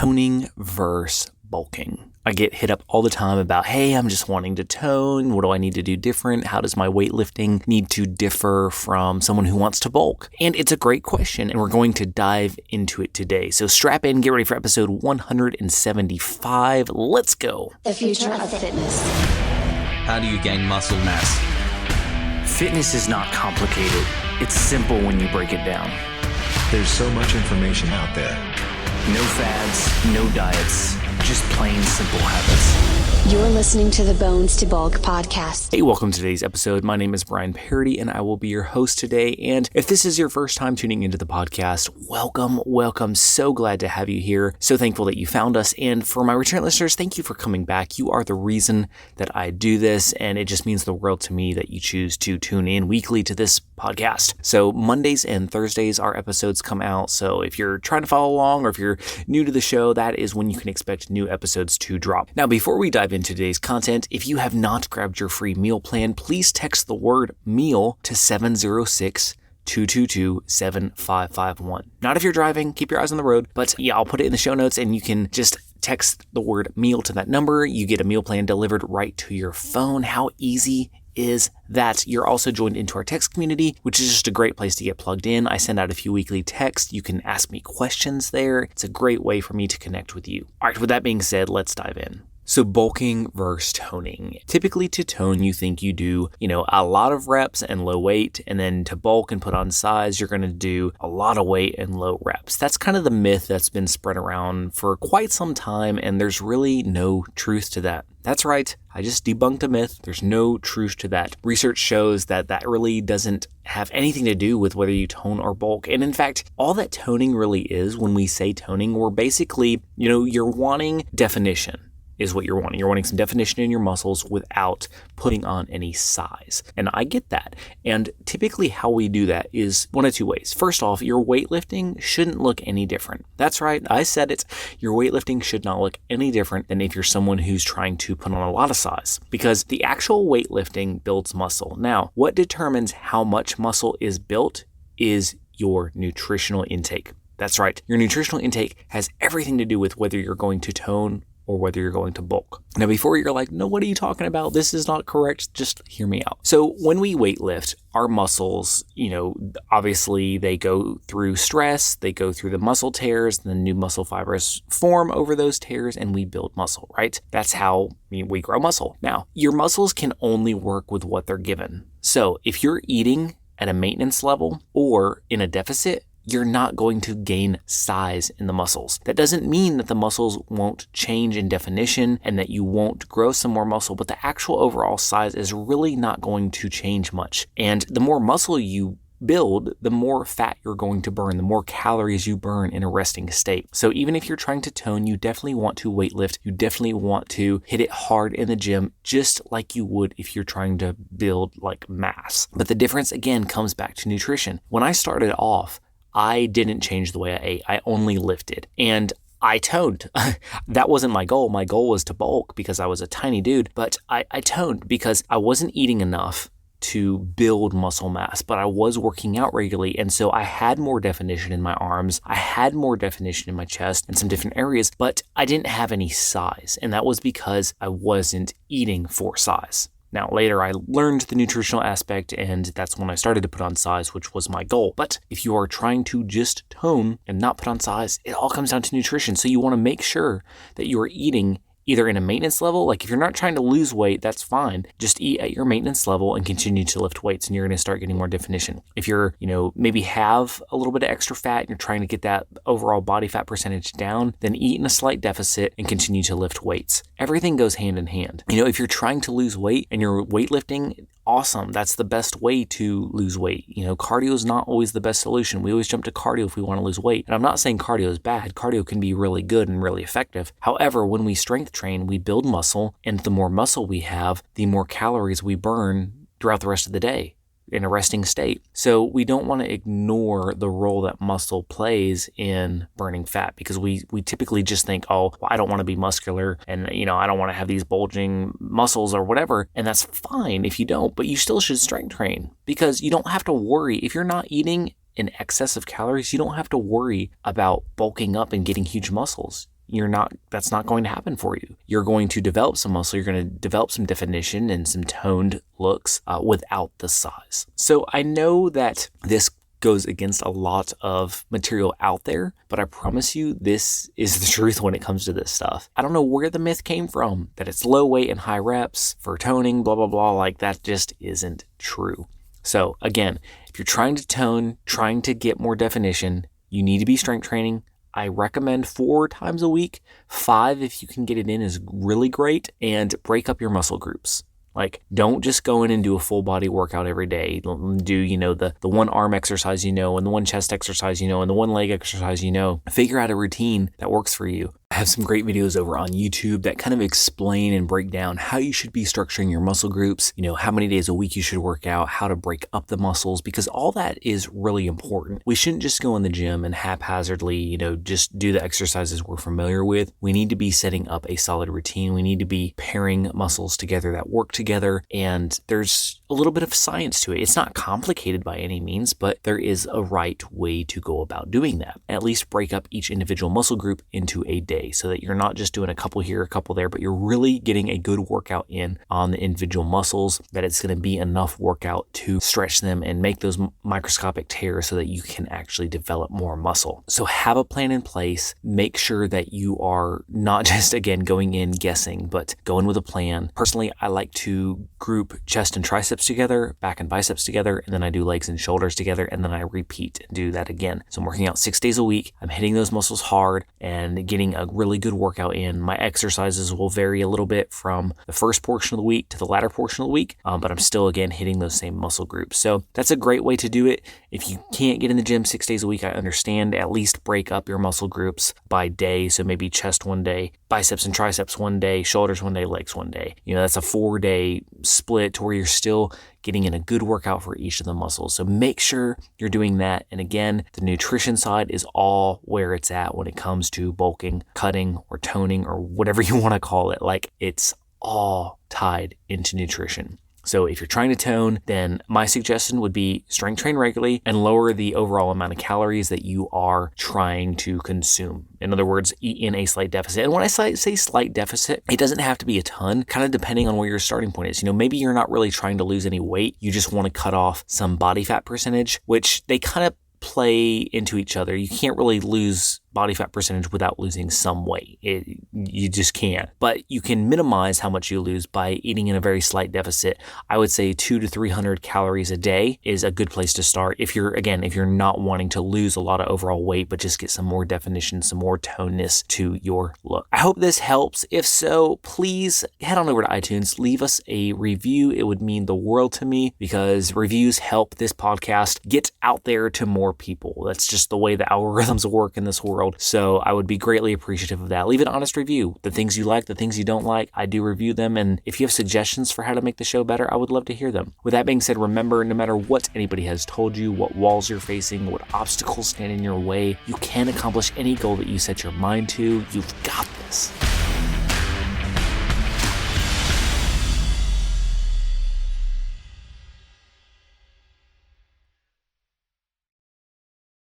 toning versus bulking. I get hit up all the time about, hey, I'm just wanting to tone. What do I need to do different? How does my weightlifting need to differ from someone who wants to bulk? And it's a great question, and we're going to dive into it today. So strap in, get ready for episode 175. Let's go. The future of fitness. How do you gain muscle mass? Fitness is not complicated. It's simple when you break it down. There's so much information out there. No fads, no diets, just plain simple habits. You're listening to the Bones to Bulk podcast. Hey, welcome to today's episode. My name is Brian Parody, and I will be your host today. And if this is your first time tuning into the podcast, welcome. So glad to have you here. So thankful that you found us. And for my return listeners, thank you for coming back. You are the reason that I do this, and it just means the world to me that you choose to tune in weekly to this podcast. So Mondays and Thursdays, our episodes come out. So if you're trying to follow along, or if you're new to the show, that is when you can expect new episodes to drop. Now, before we dive into today's content, if you have not grabbed your free meal plan, please text the word meal to 706-222-7551. Not if you're driving, keep your eyes on the road, but yeah, I'll put it in the show notes and you can just text the word meal to that number. You get a meal plan delivered right to your phone. How easy is that? You're also joined into our text community, which is just a great place to get plugged in. I send out a few weekly texts. You can ask me questions there. It's a great way for me to connect with you. All right, with that being said, let's dive in. So bulking versus toning. Typically to tone, you think you do, a lot of reps and low weight, and then to bulk and put on size, you're going to do a lot of weight and low reps. That's kind of the myth that's been spread around for quite some time, and there's really no truth to that. That's right, I just debunked a myth. There's no truth to that. Research shows that really doesn't have anything to do with whether you tone or bulk. And in fact, all that toning really is, when we say toning, we're basically, you're wanting definition. Is what you're wanting. You're wanting some definition in your muscles without putting on any size. And I get that. And typically how we do that is one of two ways. First off, your weightlifting shouldn't look any different. That's right. I said it. Your weightlifting should not look any different than if you're someone who's trying to put on a lot of size, because the actual weightlifting builds muscle. Now, what determines how much muscle is built is your nutritional intake. That's right. Your nutritional intake has everything to do with whether you're going to tone or whether you're going to bulk. Now, before you're like, no, what are you talking about? This is not correct. Just hear me out. So when we weightlift, our muscles, obviously they go through stress, they go through the muscle tears, and then new muscle fibers form over those tears, and we build muscle, right? That's how we grow muscle. Now, your muscles can only work with what they're given. So if you're eating at a maintenance level or in a deficit, you're not going to gain size in the muscles. That doesn't mean that the muscles won't change in definition and that you won't grow some more muscle, but the actual overall size is really not going to change much. And the more muscle you build, the more fat you're going to burn, the more calories you burn in a resting state. So even if you're trying to tone, you definitely want to weightlift. You definitely want to hit it hard in the gym, just like you would if you're trying to build like mass. But the difference again comes back to nutrition. When I started off, I didn't change the way I ate. I only lifted. And I toned. That wasn't my goal. My goal was to bulk because I was a tiny dude. But I toned because I wasn't eating enough to build muscle mass, but I was working out regularly. And so I had more definition in my arms. I had more definition in my chest and some different areas, but I didn't have any size. And that was because I wasn't eating for size. Now, later I learned the nutritional aspect, and that's when I started to put on size, which was my goal. But if you are trying to just tone and not put on size, it all comes down to nutrition. So you want to make sure that you are eating either in a maintenance level, like if you're not trying to lose weight, that's fine. Just eat at your maintenance level and continue to lift weights, and you're going to start getting more definition. If you're, maybe have a little bit of extra fat and you're trying to get that overall body fat percentage down, then eat in a slight deficit and continue to lift weights. Everything goes hand in hand. If you're trying to lose weight and you're weightlifting, awesome. That's the best way to lose weight. Cardio is not always the best solution. We always jump to cardio if we want to lose weight. And I'm not saying cardio is bad. Cardio can be really good and really effective. However, when we strength train, we build muscle, and the more muscle we have, the more calories we burn throughout the rest of the day in a resting state. So we don't want to ignore the role that muscle plays in burning fat, because we typically just think, I don't want to be muscular, and I don't want to have these bulging muscles or whatever. And that's fine if you don't, but you still should strength train, because you don't have to worry. If you're not eating in excess of calories, you don't have to worry about bulking up and getting huge muscles. that's not going to happen for you. You're going to develop some muscle. You're going to develop some definition and some toned looks without the size. So I know that this goes against a lot of material out there, but I promise you this is the truth when it comes to this stuff. I don't know where the myth came from that it's low weight and high reps for toning, blah, blah, blah. Like that just isn't true. So again, if you're trying to tone, trying to get more definition, you need to be strength training. I recommend 4 times a week. 5, if you can get it in, is really great. And break up your muscle groups. Like, don't just go in and do a full body workout every day. Do, the one arm exercise, and the one chest exercise, and the one leg exercise, Figure out a routine that works for you. I have some great videos over on YouTube that kind of explain and break down how you should be structuring your muscle groups, how many days a week you should work out, how to break up the muscles, because all that is really important. We shouldn't just go in the gym and haphazardly, just do the exercises we're familiar with. We need to be setting up a solid routine. We need to be pairing muscles together that work together. And there's a little bit of science to it. It's not complicated by any means, but there is a right way to go about doing that. At least break up each individual muscle group into a day, so that you're not just doing a couple here, a couple there, but you're really getting a good workout in on the individual muscles, that it's going to be enough workout to stretch them and make those microscopic tears so that you can actually develop more muscle. So have a plan in place. Make sure that you are not just, again, going in guessing, but going with a plan. Personally, I like to group chest and triceps together, back and biceps together, and then I do legs and shoulders together, and then I repeat and do that again. So I'm working out 6 days a week. I'm hitting those muscles hard and getting a really good workout in. My exercises will vary a little bit from the first portion of the week to the latter portion of the week, but I'm still, again, hitting those same muscle groups. So that's a great way to do it. If you can't get in the gym 6 days a week, I understand. At least break up your muscle groups by day. So maybe chest one day, biceps and triceps one day, shoulders one day, legs one day. That's a 4-day split to where you're still getting in a good workout for each of the muscles. So make sure you're doing that. And again, the nutrition side is all where it's at when it comes to bulking, cutting, or toning, or whatever you want to call it. Like, it's all tied into nutrition. So if you're trying to tone, then my suggestion would be strength train regularly and lower the overall amount of calories that you are trying to consume. In other words, eat in a slight deficit. And when I say slight deficit, it doesn't have to be a ton, kind of depending on where your starting point is. Maybe you're not really trying to lose any weight. You just want to cut off some body fat percentage, which they kind of play into each other. You can't really lose body fat percentage without losing some weight. You just can't. But you can minimize how much you lose by eating in a very slight deficit. I would say 200 to 300 calories a day is a good place to start if you're not wanting to lose a lot of overall weight, but just get some more definition, some more toneness to your look. I hope this helps. If so, please head on over to iTunes, leave us a review. It would mean the world to me, because reviews help this podcast get out there to more people. That's just the way the algorithms work in this world. So I would be greatly appreciative of that. Leave an honest review. The things you like, the things you don't like, I do review them. And if you have suggestions for how to make the show better, I would love to hear them. With that being said, remember, no matter what anybody has told you, what walls you're facing, what obstacles stand in your way, you can accomplish any goal that you set your mind to. You've got this.